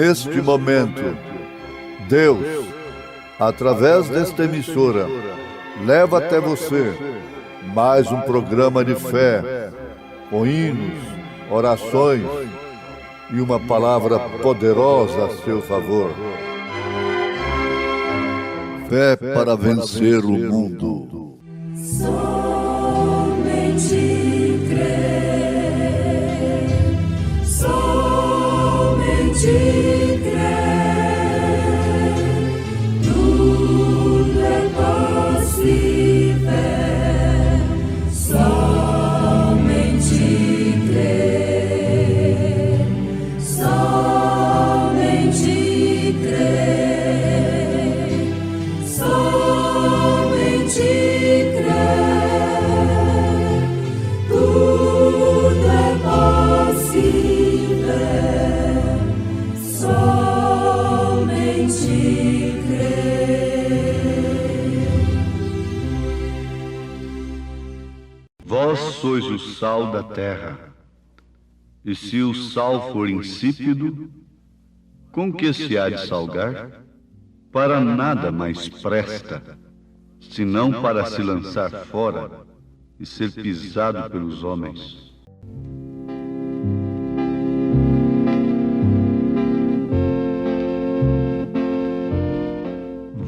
Neste momento, Deus, através desta emissora, leva até você mais um programa de fé, com hinos, orações e uma palavra poderosa a seu favor. Fé para vencer o mundo. Somente crer, somente crer, tudo é possível, somente crer, somente crer, somente crer, tudo é possível, somente crer. Vós sois o sal da terra, e se o sal for insípido, com que se há de salgar? Para nada mais presta, senão para se lançar fora e ser pisado pelos homens.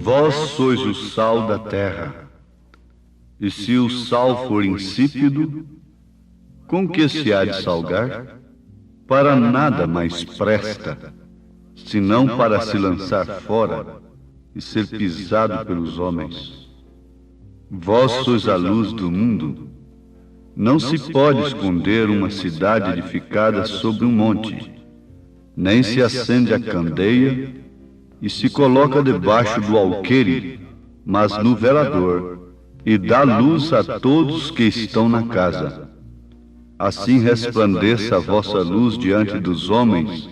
Vós sois o sal da terra, e se o sal for insípido, com que se há de salgar? Para nada mais presta, senão para se lançar fora e ser pisado pelos homens. Vós sois a luz do mundo. Não se pode esconder uma cidade edificada sobre um monte, nem se acende a candeia e se coloca debaixo do alqueire, mas no velador, e dá luz a todos que estão na casa. Assim resplandeça a vossa luz diante dos homens,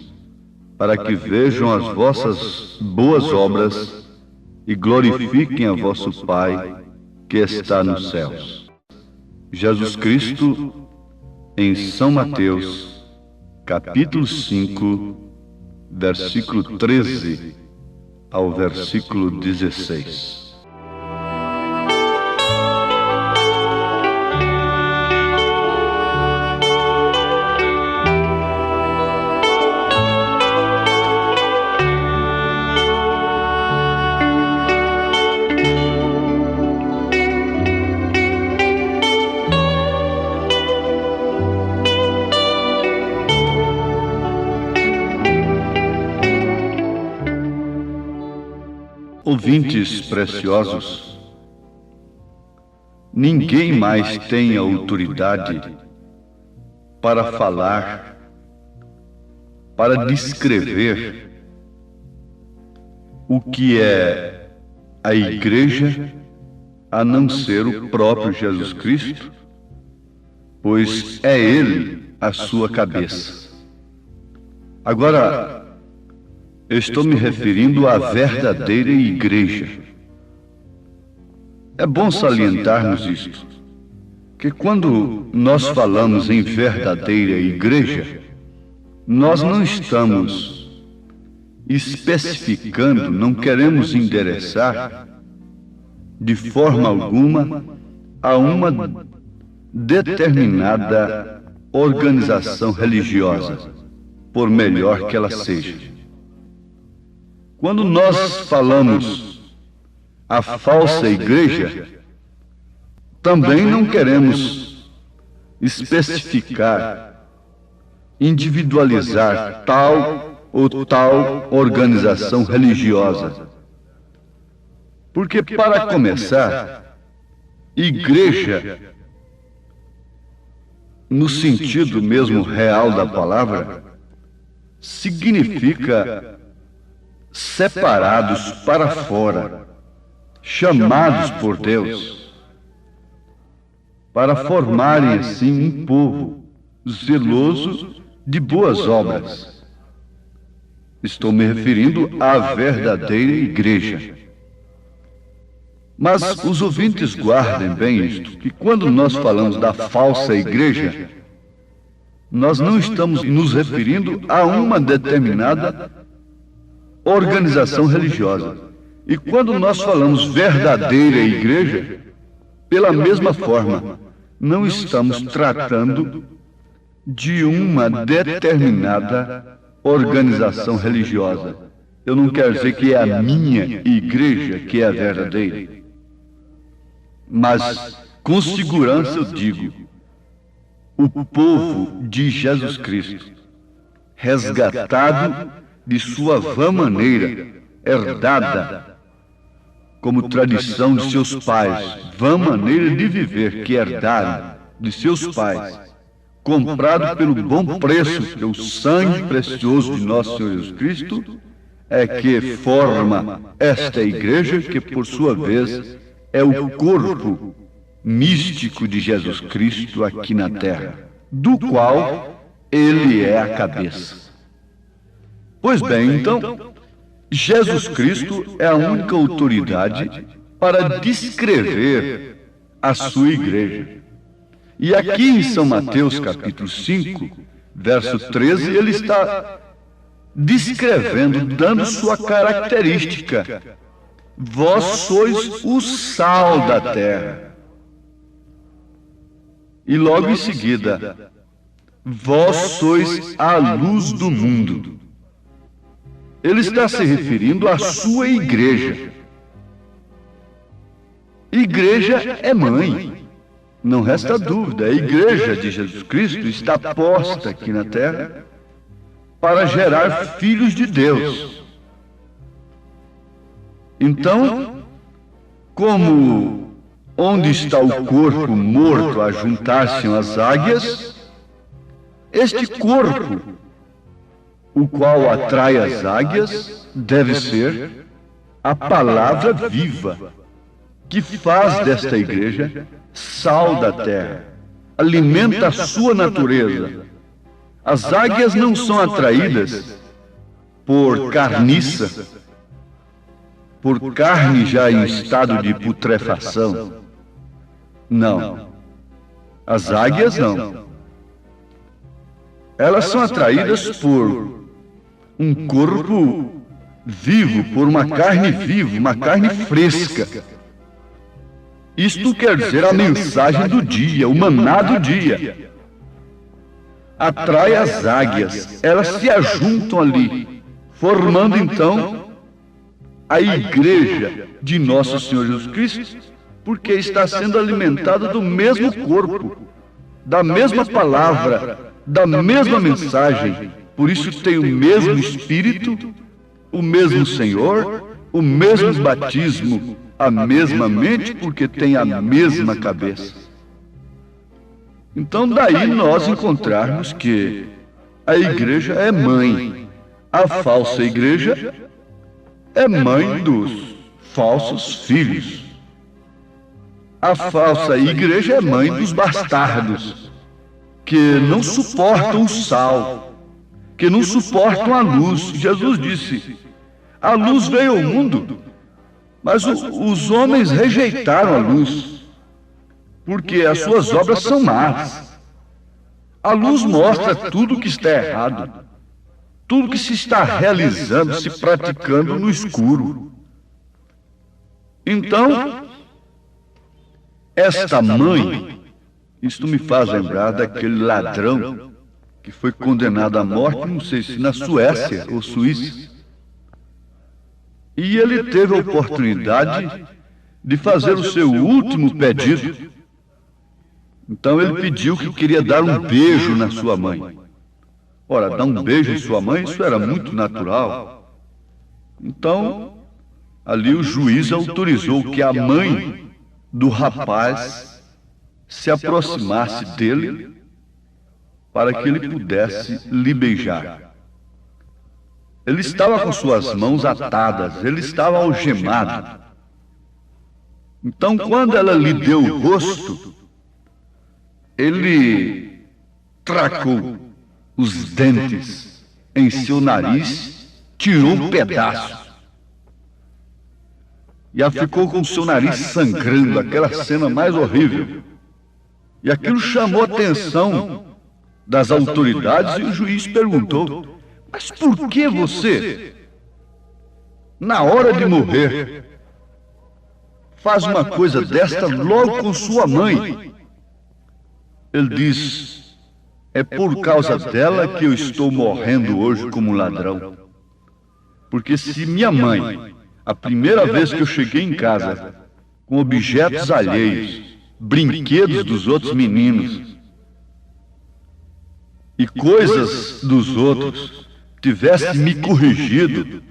para que vejam as vossas boas obras e glorifiquem a vosso Pai que está nos céus. Jesus Cristo, em São Mateus, capítulo 5, versículo 13 ao versículo 16. Ouvintes preciosos, ninguém mais tem autoridade para falar, para descrever o que é a Igreja, a não ser o próprio Jesus Cristo, pois é Ele a sua cabeça. Agora, eu estou me referindo à verdadeira Igreja. É bom salientarmos isto, que quando nós falamos em verdadeira Igreja, nós não estamos especificando, não queremos endereçar de forma alguma a uma determinada organização religiosa, por melhor que ela seja. Quando nós falamos a falsa igreja, também não queremos especificar, individualizar tal ou tal organização religiosa. Porque, para começar, igreja, no sentido mesmo real da palavra, significa separados para fora, chamados por Deus, para formarem assim um povo zeloso de boas obras. Estou me referindo à verdadeira igreja. Mas os ouvintes guardem bem isto, que quando nós falamos da falsa igreja, nós não estamos nos referindo a uma determinada organização religiosa. E quando nós falamos verdadeira igreja, pela mesma forma, não estamos tratando de uma determinada organização religiosa. Eu não quero dizer que é a minha igreja que é a verdadeira, mas com segurança eu digo, o povo de Jesus Cristo, resgatado de sua vã maneira, herdada como tradição de seus pais, vã maneira de viver que herdaram de seus pais, comprado pelo bom preço, que é o sangue precioso de nosso Senhor Jesus Cristo, é que forma esta igreja, que por sua vez é o corpo místico de Jesus Cristo aqui na terra, do qual ele é a cabeça. Pois bem, então, Jesus Cristo é a única autoridade para descrever a sua igreja. E aqui em São Mateus, capítulo 5, verso 13, ele está descrevendo, dando sua característica. Vós sois o sal da terra. E logo em seguida, vós sois a luz do mundo. Ele está se referindo à sua igreja. Igreja é mãe. Não resta dúvida, a igreja de Jesus Cristo está posta aqui na terra para gerar filhos de Deus. Então, como onde está o corpo morto a juntar-se as águias, este corpo, o qual atrai as águias, deve ser a palavra viva, que faz desta igreja sal da terra, alimenta a sua natureza. As águias não são atraídas por carniça, por carne já em estado de putrefação. Não. As águias não. Elas são atraídas por um corpo vivo, por uma carne viva, uma carne fresca. Isto quer dizer a mensagem do dia, o maná do dia. Atrai as águias, elas se ajuntam ali, formando então a igreja de nosso Senhor Jesus Cristo, porque está sendo alimentada do mesmo corpo, da mesma palavra, da mesma mensagem. Por isso tem o mesmo Espírito, o mesmo Senhor, o mesmo batismo, a mesma mente, porque tem a mesma cabeça. Então daí nós encontrarmos que a igreja é mãe. A falsa igreja é mãe dos falsos filhos. A falsa igreja é mãe dos bastardos, que não suportam o sal, que não suportam a luz. Jesus disse, a luz veio ao mundo, mas os homens rejeitaram a luz, porque as suas obras são más. A luz mostra tudo o que está errado, tudo que se está realizando, se praticando no escuro. Então, esta mãe, isto me faz lembrar daquele ladrão que foi condenado à morte, não sei se na Suécia ou Suíça. E ele teve a oportunidade de fazer o seu último pedido. Então ele pediu que queria dar um beijo na sua mãe. Ora, dar um beijo em sua mãe, isso era muito natural. Então, ali o juiz autorizou que a mãe do rapaz se aproximasse dele para que ele pudesse lhe beijar. Ele estava com suas mãos atadas, ele estava algemado. Então, quando ela lhe deu o rosto, ele tracou os dentes em seu nariz, tirou um pedaço. E ela ficou com o seu nariz sangrando, aquela cena mais horrível. E aquilo chamou a atenção das autoridades e o juiz perguntou, mas por que você na hora de morrer, faz uma coisa desta logo com sua mãe. Ele diz: é por causa dela que eu estou morrendo hoje como ladrão. Porque se minha mãe, a primeira vez que eu cheguei em casa, com objetos alheios, brinquedos dos outros meninos e coisas dos outros, tivesse me corrigido,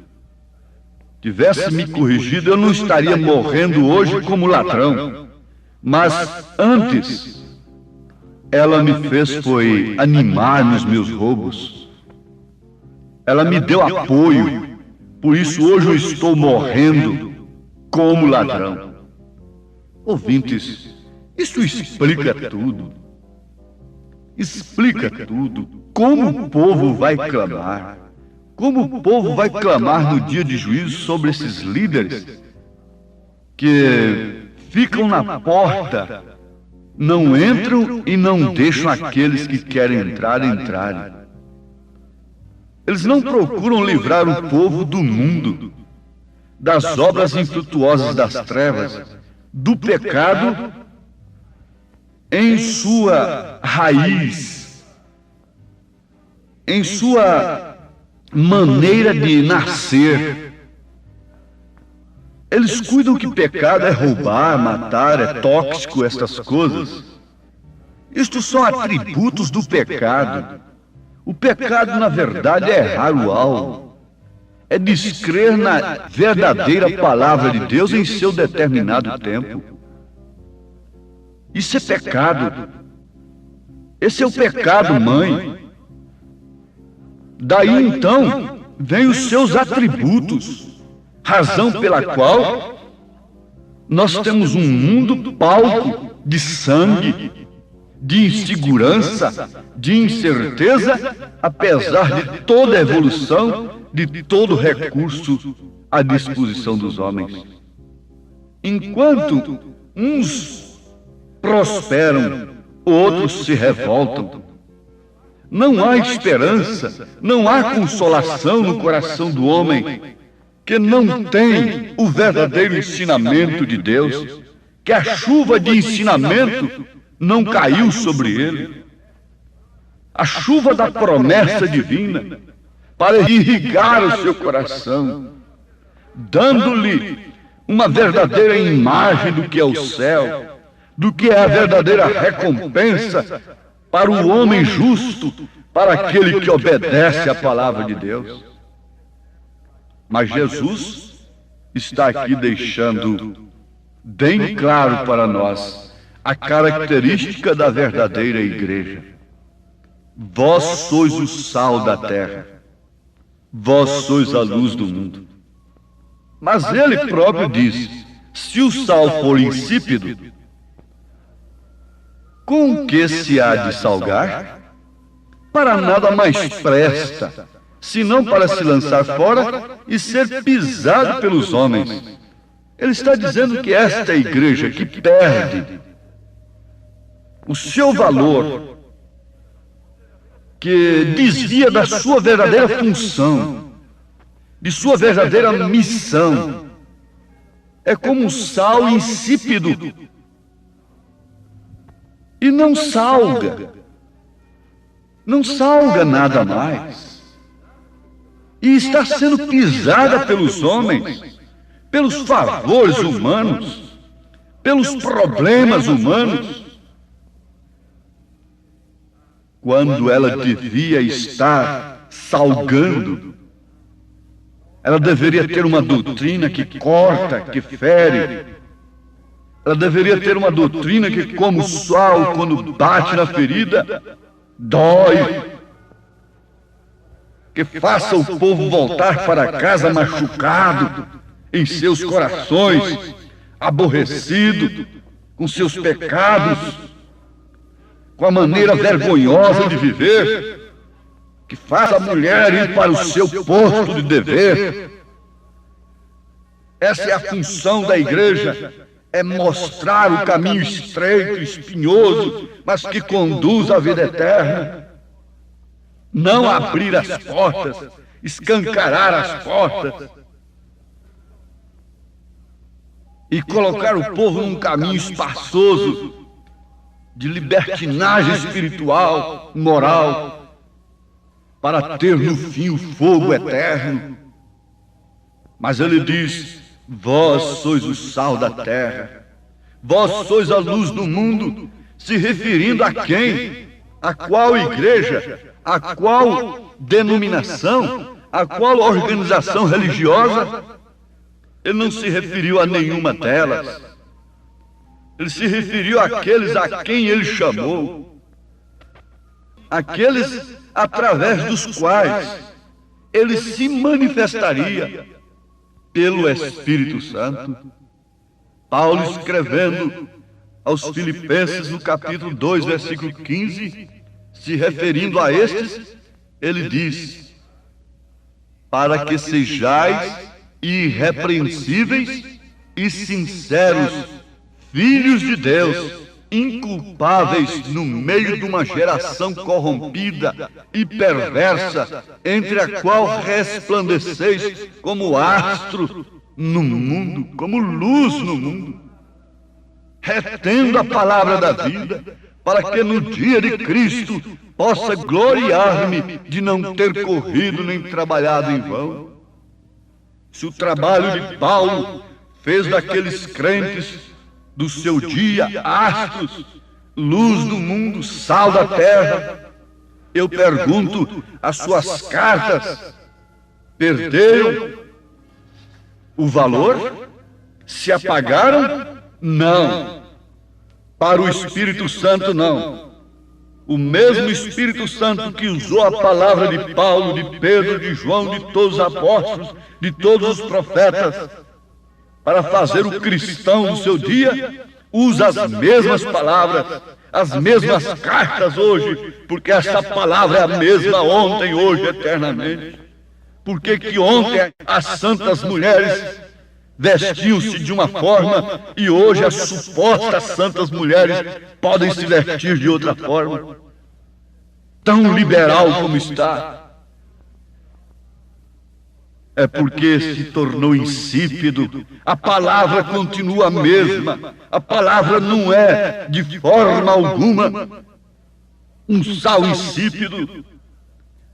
eu não estaria morrendo hoje como ladrão. Mas antes, ela me fez foi animar nos meus roubos. Ela me deu apoio. Por isso hoje eu estou morrendo como ladrão. Ouvintes, isso explica tudo. Explica tudo. Como o povo vai clamar. Como o povo vai clamar no dia de juízo sobre esses líderes que ficam na porta, não entram e não deixam aqueles que querem entrar entrarem. Eles não procuram livrar o povo do mundo, das obras infrutuosas das trevas, do pecado em sua raiz, em sua maneira de nascer. Eles cuidam que pecado é roubar, matar, é tóxico, estas coisas. Isto são atributos do pecado. O pecado, na verdade, é errar o alvo. É descrer na verdadeira palavra de Deus em seu determinado tempo. Isso é pecado. Esse é o pecado, mãe. Daí então vem os seus atributos, razão pela qual nós temos um mundo palco de sangue, de insegurança, de incerteza, apesar de toda a evolução, de todo o recurso à disposição dos homens. Enquanto uns prosperam, outros se revoltam. Não há esperança, não há consolação no coração do homem que não tem o verdadeiro ensinamento de Deus, que a chuva de ensinamento não caiu sobre ele. A chuva da promessa divina para irrigar o seu coração, dando-lhe uma verdadeira imagem do que é o céu, do que é a verdadeira recompensa para o homem justo, para aquele que obedece à palavra de Deus. Mas Jesus está aqui deixando bem claro para nós a característica da verdadeira igreja. Vós sois o sal da terra, vós sois a luz do mundo. Mas ele próprio diz: se o sal for insípido, com que se há de salgar? Para nada mais presta, senão para se lançar fora e ser pisado pelos homens. Ele está dizendo que esta igreja que perde o seu valor, que desvia da sua verdadeira função, de sua verdadeira missão, é como um sal insípido e não salga nada mais. E está sendo pisada pelos homens, pelos favores humanos, pelos problemas humanos, quando ela devia estar salgando. Ela deveria ter uma doutrina que corta, que fere. Ela deveria ter uma doutrina que, como o sol, quando bate na ferida, dói. Que faça o povo voltar para casa machucado, em seus corações, aborrecido, com seus pecados, com a maneira vergonhosa de viver. Que faça a mulher ir para o seu posto de dever. Essa é a função da igreja. É mostrar o caminho estreito, espinhoso, mas que conduz à vida eterna. Não abrir as portas, escancarar as portas, e colocar o povo num caminho espaçoso de libertinagem espiritual, moral, para ter no fim o fogo eterno. Mas ele diz: vós sois o sal da terra, vós sois a luz do mundo, se referindo a quem? A qual igreja? A qual denominação? A qual organização religiosa? Ele não se referiu a nenhuma delas. Ele se referiu àqueles a quem ele chamou, aqueles através dos quais ele se manifestaria pelo Espírito Santo. Paulo, escrevendo aos Filipenses no capítulo 2, versículo 15, se referindo a estes, ele diz: para que sejais irrepreensíveis e sinceros, filhos de Deus, inculpáveis no meio de uma geração corrompida e perversa, entre a qual resplandeceis como astro no mundo, como luz no mundo, retendo a palavra da vida, para que no dia de Cristo possa gloriar-me de não ter corrido nem trabalhado em vão. Se o trabalho de Paulo fez daqueles crentes do seu dia astros, luz do mundo, sal da terra, eu pergunto: as suas cartas perderam o valor? Se apagaram? Não. Para o Espírito Santo, não. O mesmo Espírito Santo que usou a palavra de Paulo, de Pedro, de João, de todos os apóstolos, de todos os profetas, para fazer o cristão do seu dia, usa as mesmas palavras, as mesmas cartas hoje, porque essa palavra é a mesma ontem, hoje, eternamente. Porque que ontem as santas mulheres vestiam-se de uma forma e hoje as supostas santas mulheres podem se vestir de outra forma? Tão liberal como está. É porque se tornou insípido. A palavra continua a mesma. A palavra não é, de forma alguma, um sal insípido.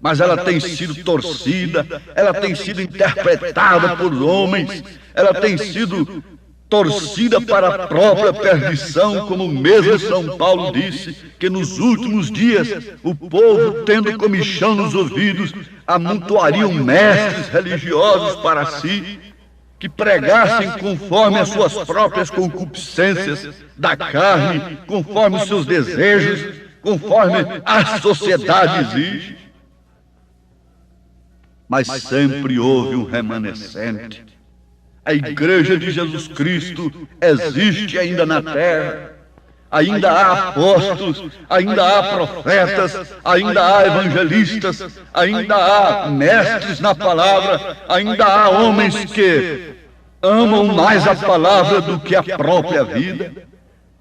Mas ela tem sido torcida, ela tem sido interpretada por homens, ela tem sido torcida para a própria perdição, como mesmo São Paulo disse, que nos últimos dias o povo, tendo comichão nos ouvidos, amontoariam mestres religiosos para si, que pregassem conforme as suas próprias concupiscências da carne, conforme os seus desejos, conforme a sociedade exige. Mas sempre houve um remanescente. A Igreja de Jesus Cristo existe ainda na terra. Ainda há apóstolos, ainda há profetas, ainda há evangelistas, ainda há mestres na palavra, ainda há homens que amam mais a palavra do que a própria vida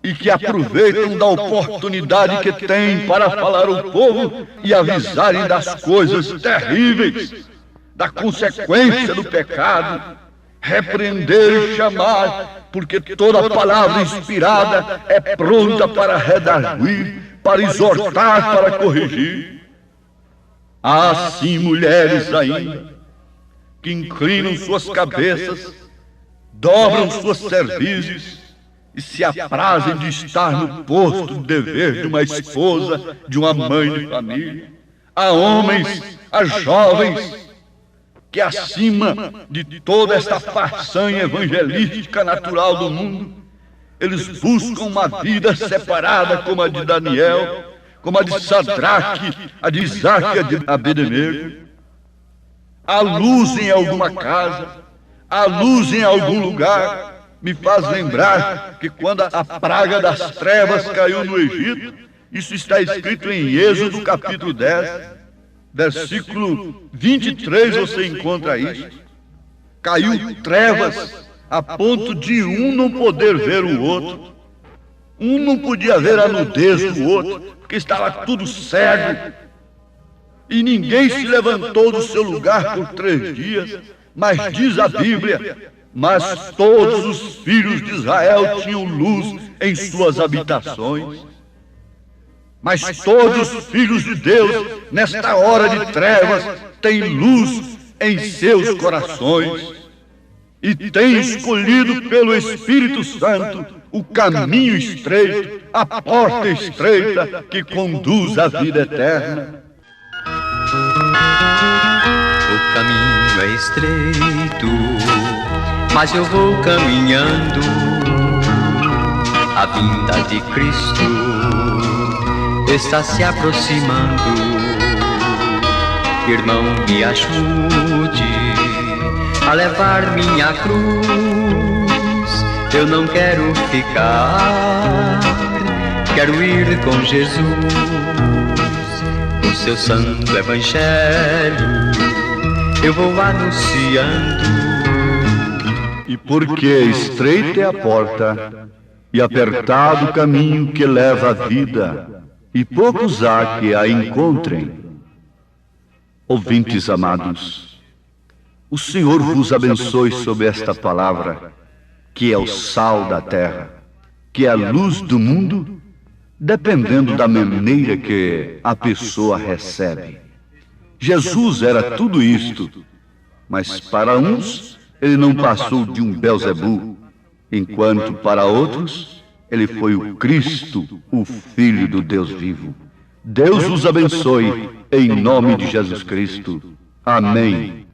e que aproveitam da oportunidade que têm para falar ao povo e avisarem das coisas terríveis, da consequência do pecado, repreender e chamar, porque toda palavra inspirada é pronta para redarguir, para exortar, para corrigir. Há sim mulheres ainda que inclinam suas cabeças, dobram suas cervizes e se aprazem de estar no posto de dever de uma esposa, de uma mãe de família. Há homens, há jovens que acima de toda esta façanha evangelística natural do mundo, eles buscam uma vida separada como a de Daniel, como a de Sadraque, a de Isaque e a de Abednego. Há luz em alguma casa, há luz em algum lugar. Me faz lembrar que quando a praga das trevas caiu no Egito, isso está escrito em Êxodo capítulo 10, versículo 23, você encontra isso. Caiu trevas a ponto de um não poder ver o outro. Um não podia ver a nudez do outro, porque estava tudo cego. E ninguém se levantou do seu lugar por 3 dias. Mas diz a Bíblia Mas todos os filhos de Israel tinham luz em suas habitações. Mas todos os filhos de Deus, nesta hora de trevas, têm luz em seus corações. E têm escolhido pelo Espírito Santo o caminho estreito, a porta estreita que conduz à vida eterna. O caminho é estreito, mas eu vou caminhando. A vinda de Cristo está se aproximando. Irmão, me ajude a levar minha cruz. Eu não quero ficar, quero ir com Jesus. O seu santo evangelho eu vou anunciando. E porque estreita é a porta e apertado o caminho que leva à vida, e poucos há que a encontrem. Ouvintes amados, o Senhor vos abençoe sob esta palavra, que é o sal da terra, que é a luz do mundo, dependendo da maneira que a pessoa recebe. Jesus era tudo isto, mas para uns ele não passou de um Belzebu, enquanto para outros ele foi o Cristo, o Filho do Deus vivo. Deus os abençoe, em nome de Jesus Cristo. Amém.